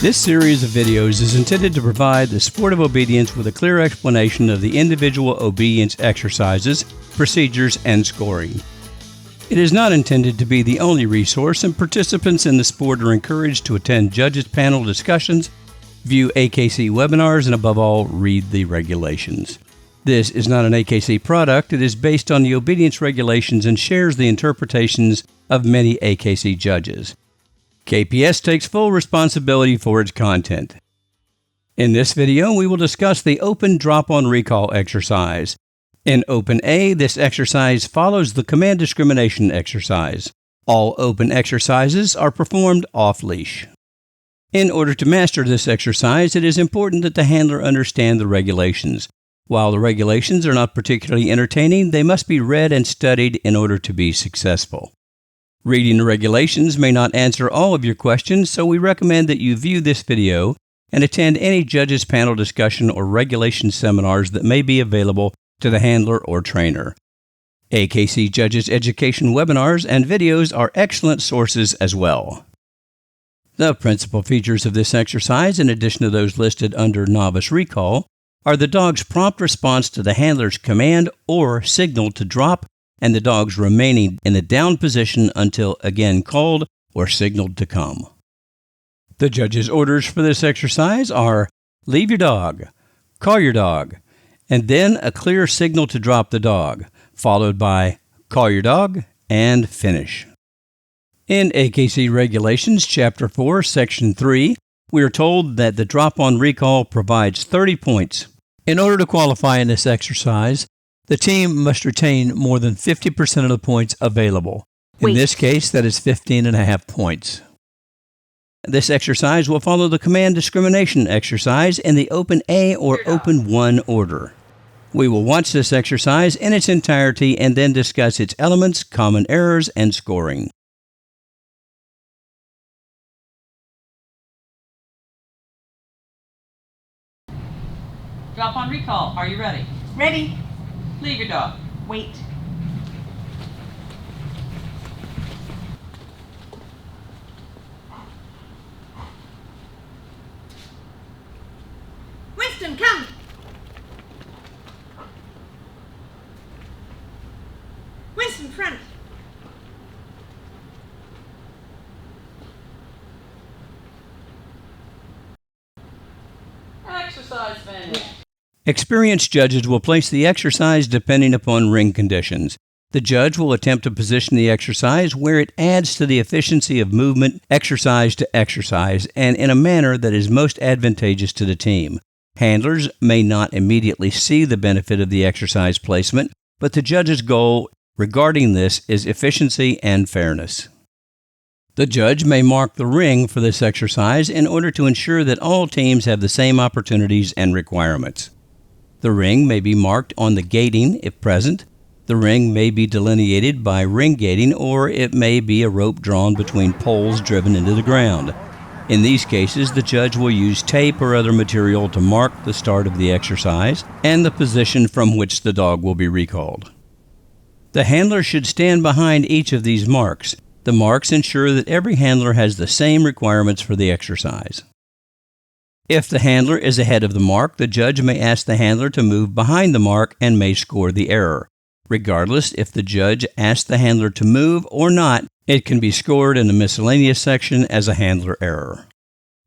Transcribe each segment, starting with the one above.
This series of videos is intended to provide the sport of obedience with a clear explanation of the individual obedience exercises, procedures, and scoring. It is not intended to be the only resource, and participants in the sport are encouraged to attend judges' panel discussions, view AKC webinars, and above all, read the regulations. This is not an AKC product. It is based on the obedience regulations and shares the interpretations of many AKC judges. KPS takes full responsibility for its content. In this video, we will discuss the open drop-on recall exercise. In Open A, this exercise follows the command discrimination exercise. All open exercises are performed off-leash. In order to master this exercise, it is important that the handler understand the regulations. While the regulations are not particularly entertaining, they must be read and studied in order to be successful. Reading the regulations may not answer all of your questions, so we recommend that you view this video and attend any judges panel discussion or regulation seminars that may be available to the handler or trainer. AKC Judges Education webinars and videos are excellent sources as well. The principal features of this exercise, in addition to those listed under Novice Recall, are the dog's prompt response to the handler's command or signal to drop, and the dog's remaining in the down position until again called or signaled to come. The judge's orders for this exercise are leave your dog, call your dog, and then a clear signal to drop the dog, followed by call your dog and finish. In AKC Regulations, Chapter 4, Section 3, we are told that the drop-on recall provides 30 points. In order to qualify in this exercise, the team must retain more than 50% of the points available. In this case, that is 15.5 points. This exercise will follow the command discrimination exercise in the Open A or Open 1 order. We will watch this exercise in its entirety and then discuss its elements, common errors, and scoring. Drop on recall. Are you ready? Ready. Leave your dog. Wait. Winston, come! Winston, front! Exercise finished. Experienced judges will place the exercise depending upon ring conditions. The judge will attempt to position the exercise where it adds to the efficiency of movement, exercise to exercise, and in a manner that is most advantageous to the team. Handlers may not immediately see the benefit of the exercise placement, but the judge's goal regarding this is efficiency and fairness. The judge may mark the ring for this exercise in order to ensure that all teams have the same opportunities and requirements. The ring may be marked on the gating if present. The ring may be delineated by ring gating, or it may be a rope drawn between poles driven into the ground. In these cases, the judge will use tape or other material to mark the start of the exercise and the position from which the dog will be recalled. The handler should stand behind each of these marks. The marks ensure that every handler has the same requirements for the exercise. If the handler is ahead of the mark, the judge may ask the handler to move behind the mark and may score the error. Regardless if the judge asks the handler to move or not, it can be scored in the miscellaneous section as a handler error.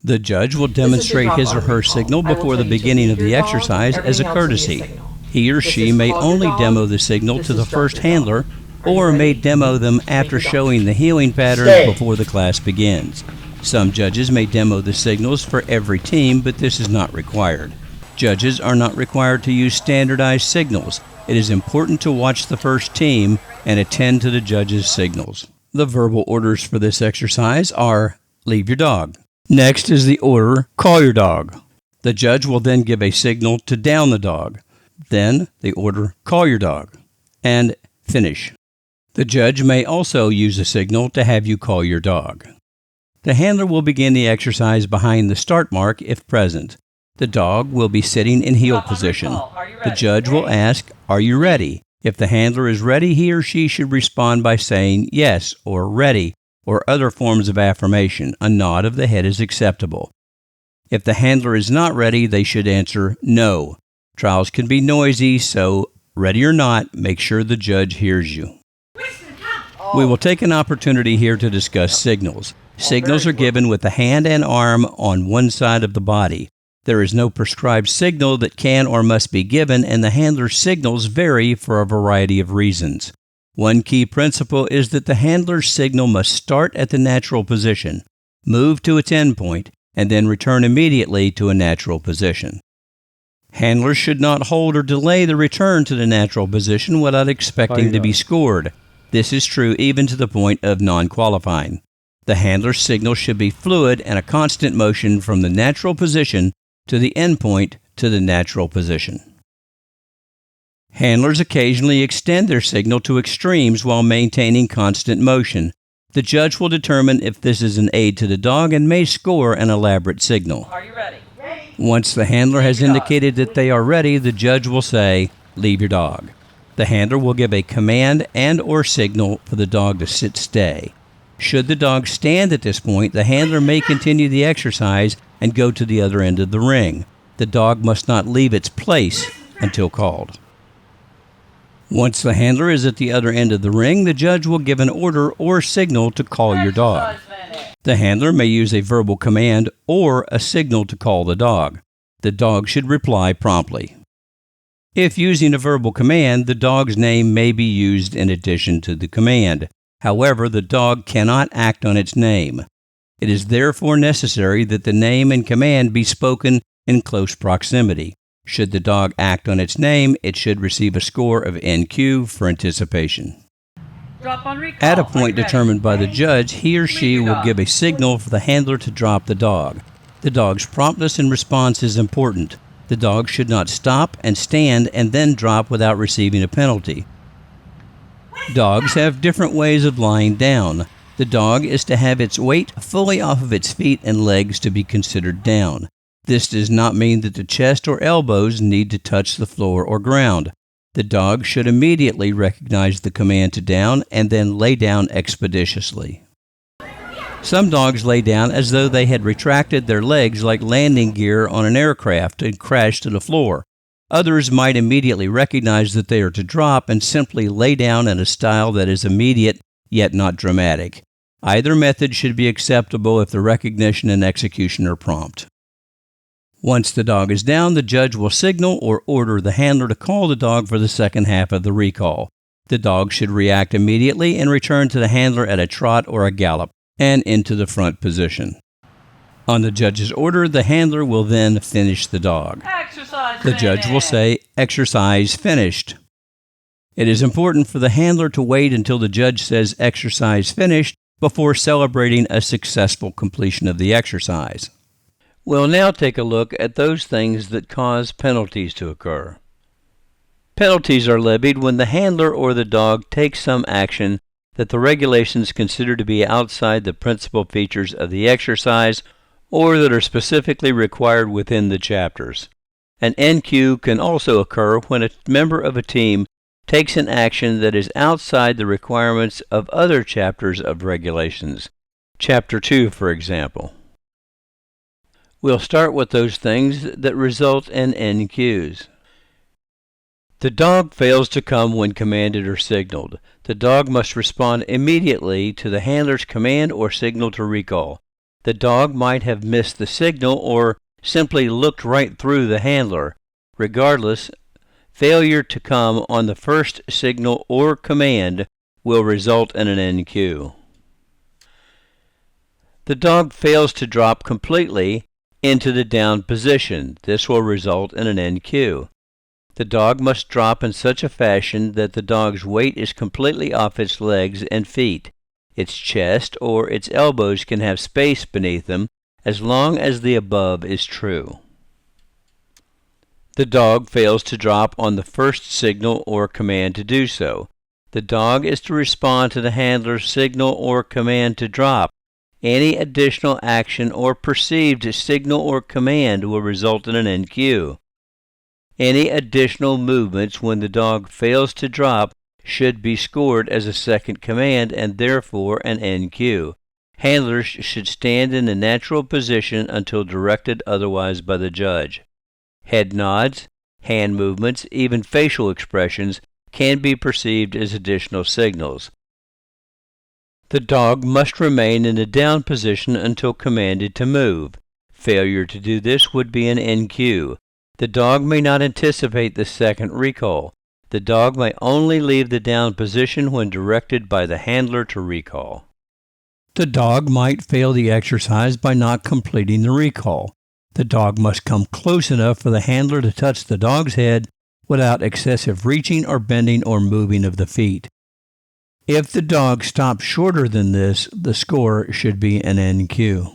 The judge will demonstrate his or her signal before the beginning of the exercise as a courtesy. He or she may only demo the signal to the first handler or may demo them after showing the heeling patterns before the class begins. Some judges may demo the signals for every team, but this is not required. Judges are not required to use standardized signals. It is important to watch the first team and attend to the judge's signals. The verbal orders for this exercise are leave your dog. Next is the order call your dog. The judge will then give a signal to down the dog. Then the order call your dog and finish. The judge may also use a signal to have you call your dog. The handler will begin the exercise behind the start mark if present. The dog will be sitting in heel position. The judge will ask, "Are you ready?" If the handler is ready, he or she should respond by saying yes or ready or other forms of affirmation. A nod of the head is acceptable. If the handler is not ready, they should answer no. Trials can be noisy, so ready or not, make sure the judge hears you. Winston, come. We will take an opportunity here to discuss signals. Signals are given with the hand and arm on one side of the body. There is no prescribed signal that can or must be given, and the handler's signals vary for a variety of reasons. One key principle is that the handler's signal must start at the natural position, move to its endpoint, and then return immediately to a natural position. Handlers should not hold or delay the return to the natural position without expecting to be scored. This is true even to the point of non-qualifying. The handler's signal should be fluid and a constant motion from the natural position to the endpoint to the natural position. Handlers occasionally extend their signal to extremes while maintaining constant motion. The judge will determine if this is an aid to the dog and may score an elaborate signal. Are you ready? Once the handler has indicated that they are ready, the judge will say, "Leave your dog." The handler will give a command and/or signal for the dog to sit stay. Should the dog stand at this point, the handler may continue the exercise and go to the other end of the ring. The dog must not leave its place until called. Once the handler is at the other end of the ring, the judge will give an order or signal to call your dog. The handler may use a verbal command or a signal to call the dog. The dog should reply promptly. If using a verbal command, the dog's name may be used in addition to the command. However, the dog cannot act on its name. It is therefore necessary that the name and command be spoken in close proximity. Should the dog act on its name, it should receive a score of NQ for anticipation. Drop on recall. At a point determined by the judge, he or she will give a signal for the handler to drop the dog. The dog's promptness in response is important. The dog should not stop and stand and then drop without receiving a penalty. Dogs have different ways of lying down. The dog is to have its weight fully off of its feet and legs to be considered down. This does not mean that the chest or elbows need to touch the floor or ground. The dog should immediately recognize the command to down and then lay down expeditiously. Some dogs lay down as though they had retracted their legs like landing gear on an aircraft and crash to the floor. Others might immediately recognize that they are to drop and simply lay down in a style that is immediate yet not dramatic. Either method should be acceptable if the recognition and execution are prompt. Once the dog is down, the judge will signal or order the handler to call the dog for the second half of the recall. The dog should react immediately and return to the handler at a trot or a gallop and into the front position. On the judge's order, the handler will then finish the dog. Exercise The judge will say, "Exercise finished." It is important for the handler to wait until the judge says "exercise finished" before celebrating a successful completion of the exercise. We'll now take a look at those things that cause penalties to occur. Penalties are levied when the handler or the dog takes some action that the regulations consider to be outside the principal features of the exercise or that are specifically required within the chapters. An NQ can also occur when a member of a team takes an action that is outside the requirements of other chapters of regulations. Chapter 2, for example. We'll start with those things that result in NQs. The dog fails to come when commanded or signaled. The dog must respond immediately to the handler's command or signal to recall. The dog might have missed the signal or simply looked right through the handler. Regardless, failure to come on the first signal or command will result in an NQ. The dog fails to drop completely into the down position. This will result in an NQ. The dog must drop in such a fashion that the dog's weight is completely off its legs and feet. Its chest or its elbows can have space beneath them as long as the above is true. The dog fails to drop on the first signal or command to do so. The dog is to respond to the handler's signal or command to drop. Any additional action or perceived signal or command will result in an NQ. Any additional movements when the dog fails to drop should be scored as a second command and therefore an NQ. Handlers should stand in a natural position until directed otherwise by the judge. Head nods, hand movements, even facial expressions can be perceived as additional signals. The dog must remain in a down position until commanded to move. Failure to do this would be an NQ. The dog may not anticipate the second recall. The dog may only leave the down position when directed by the handler to recall. The dog might fail the exercise by not completing the recall. The dog must come close enough for the handler to touch the dog's head without excessive reaching or bending or moving of the feet. If the dog stops shorter than this, the score should be an NQ.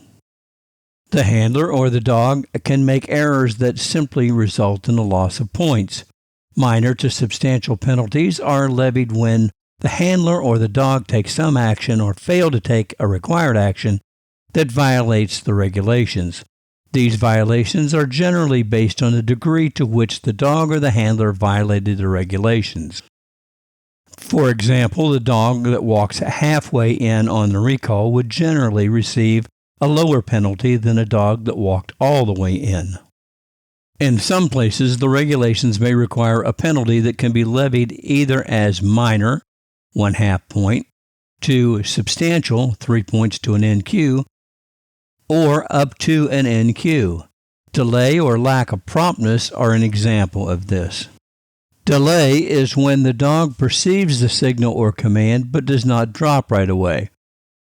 The handler or the dog can make errors that simply result in a loss of points. Minor to substantial penalties are levied when the handler or the dog takes some action or fail to take a required action that violates the regulations. These violations are generally based on the degree to which the dog or the handler violated the regulations. For example, the dog that walks halfway in on the recall would generally receive a lower penalty than a dog that walked all the way in. In some places, the regulations may require a penalty that can be levied either as minor, 1/2 point, to substantial, 3 points to an NQ, or up to an NQ. Delay or lack of promptness are an example of this. Delay is when the dog perceives the signal or command but does not drop right away.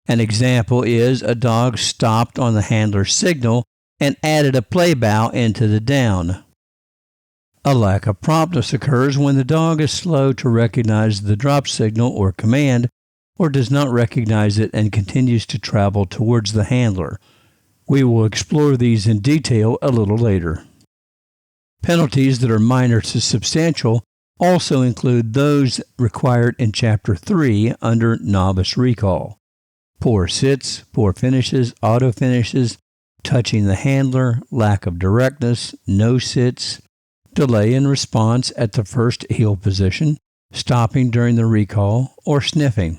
An example is a dog stopped on the handler's signal and added a play bow into the down. A lack of promptness occurs when the dog is slow to recognize the drop signal or command, or does not recognize it and continues to travel towards the handler. We will explore these in detail a little later. Penalties that are minor to substantial also include those required in Chapter 3 under Novice Recall. Poor sits, poor finishes, auto finishes, touching the handler, lack of directness, no sits, delay in response at the first heel position, stopping during the recall, or sniffing.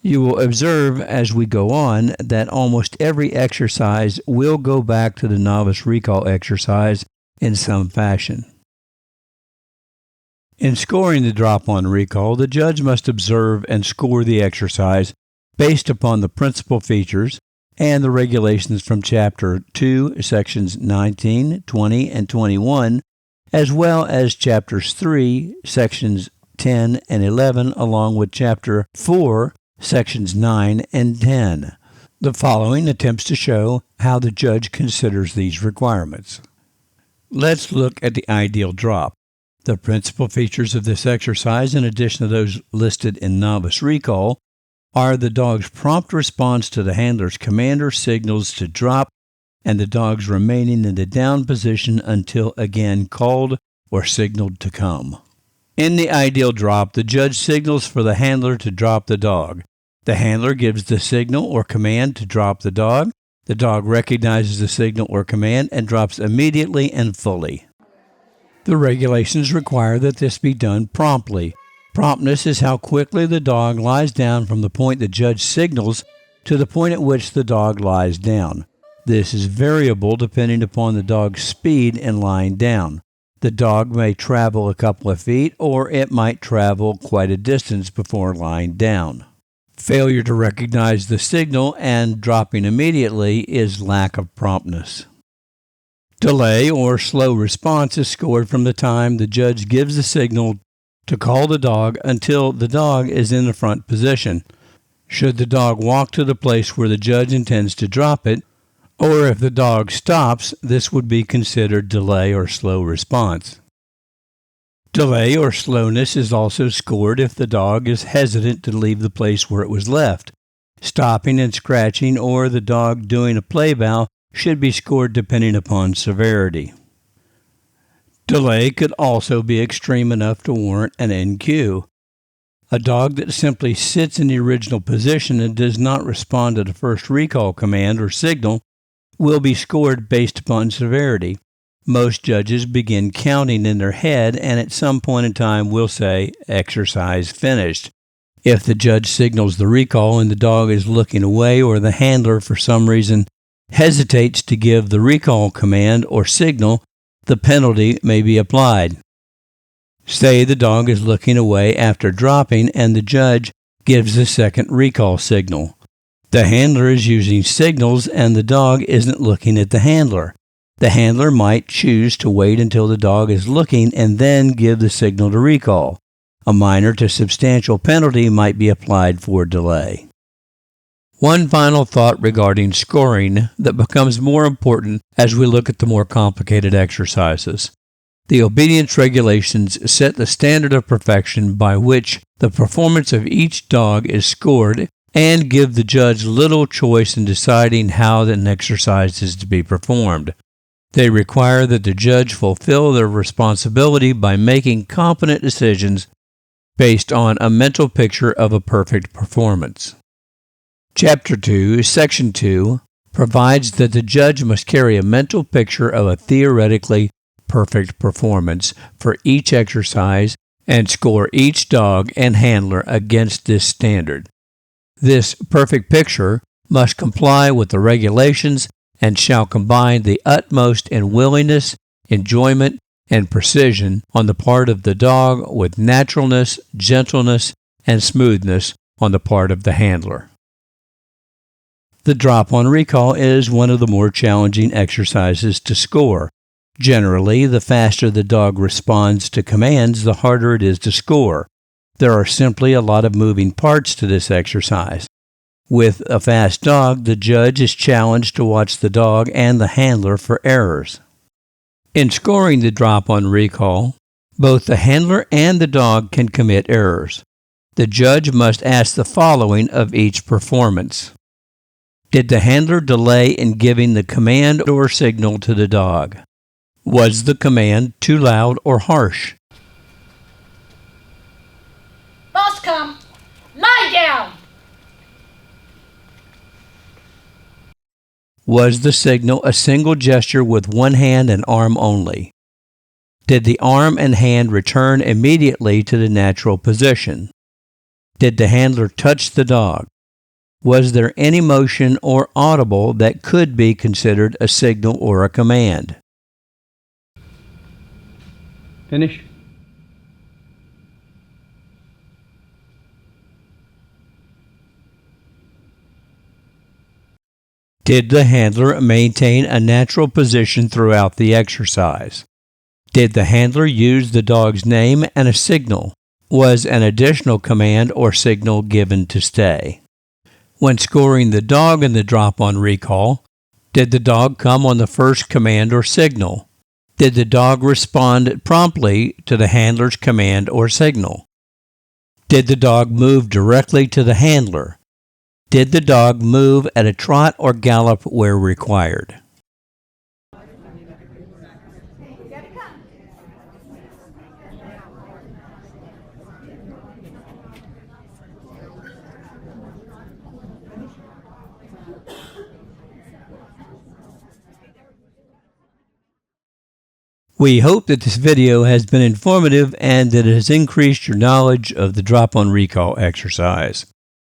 You will observe as we go on that almost every exercise will go back to the novice recall exercise in some fashion. In scoring the drop on recall, the judge must observe and score the exercise based upon the principal features and the regulations from Chapter 2, Sections 19, 20, and 21, as well as Chapters 3, Sections 10 and 11, along with Chapter 4, Sections 9 and 10. The following attempts to show how the judge considers these requirements. Let's look at the ideal drop. The principal features of this exercise, in addition to those listed in Novice Recall, are the dog's prompt response to the handler's command or signals to drop, and the dog's remaining in the down position until again called or signaled to come. In the ideal drop, the judge signals for the handler to drop the dog. The handler gives the signal or command to drop the dog. The dog recognizes the signal or command and drops immediately and fully. The regulations require that this be done promptly. Promptness is how quickly the dog lies down from the point the judge signals to the point at which the dog lies down. This is variable depending upon the dog's speed in lying down. The dog may travel a couple of feet, or it might travel quite a distance before lying down. Failure to recognize the signal and dropping immediately is lack of promptness. Delay or slow response is scored from the time the judge gives the signal to call the dog until the dog is in the front position. Should the dog walk to the place where the judge intends to drop it, or if the dog stops, this would be considered delay or slow response. Delay or slowness is also scored if the dog is hesitant to leave the place where it was left. Stopping and scratching or the dog doing a play bow should be scored depending upon severity. Delay could also be extreme enough to warrant an NQ. A dog that simply sits in the original position and does not respond to the first recall command or signal will be scored based upon severity. Most judges begin counting in their head and at some point in time will say, exercise finished. If the judge signals the recall and the dog is looking away, or the handler for some reason hesitates to give the recall command or signal, the penalty may be applied. Say the dog is looking away after dropping and the judge gives the second recall signal. The handler is using signals and the dog isn't looking at the handler. The handler might choose to wait until the dog is looking and then give the signal to recall. A minor to substantial penalty might be applied for delay. One final thought regarding scoring that becomes more important as we look at the more complicated exercises. The obedience regulations set the standard of perfection by which the performance of each dog is scored and give the judge little choice in deciding how an exercise is to be performed. They require that the judge fulfill their responsibility by making competent decisions based on a mental picture of a perfect performance. Chapter 2, Section 2, provides that the judge must carry a mental picture of a theoretically perfect performance for each exercise and score each dog and handler against this standard. This perfect picture must comply with the regulations and shall combine the utmost in willingness, enjoyment, and precision on the part of the dog with naturalness, gentleness, and smoothness on the part of the handler. The drop on recall is one of the more challenging exercises to score. Generally, the faster the dog responds to commands, the harder it is to score. There are simply a lot of moving parts to this exercise. With a fast dog, the judge is challenged to watch the dog and the handler for errors. In scoring the drop on recall, both the handler and the dog can commit errors. The judge must ask the following of each performance. Did the handler delay in giving the command or signal to the dog? Was the command too loud or harsh? Boss come. Lie down. Was the signal a single gesture with one hand and arm only? Did the arm and hand return immediately to the natural position? Did the handler touch the dog? Was there any motion or audible that could be considered a signal or a command? Finish. Did the handler maintain a natural position throughout the exercise? Did the handler use the dog's name and a signal? Was an additional command or signal given to stay? When scoring the dog in the drop on recall, did the dog come on the first command or signal? Did the dog respond promptly to the handler's command or signal? Did the dog move directly to the handler? Did the dog move at a trot or gallop where required? We hope that this video has been informative and that it has increased your knowledge of the drop on recall exercise.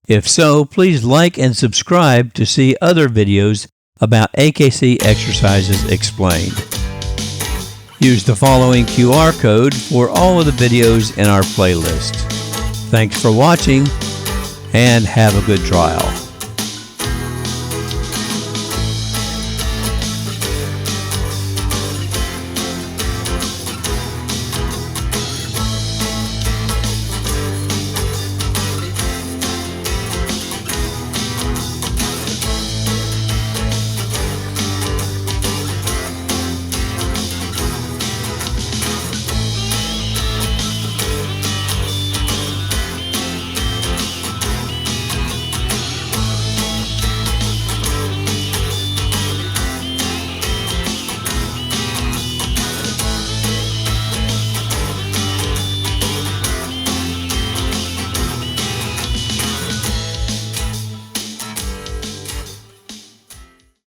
If so, please like and subscribe to see other videos about AKC exercises explained. Use the following QR code for all of the videos in our playlist. Thanks for watching and have a good trial.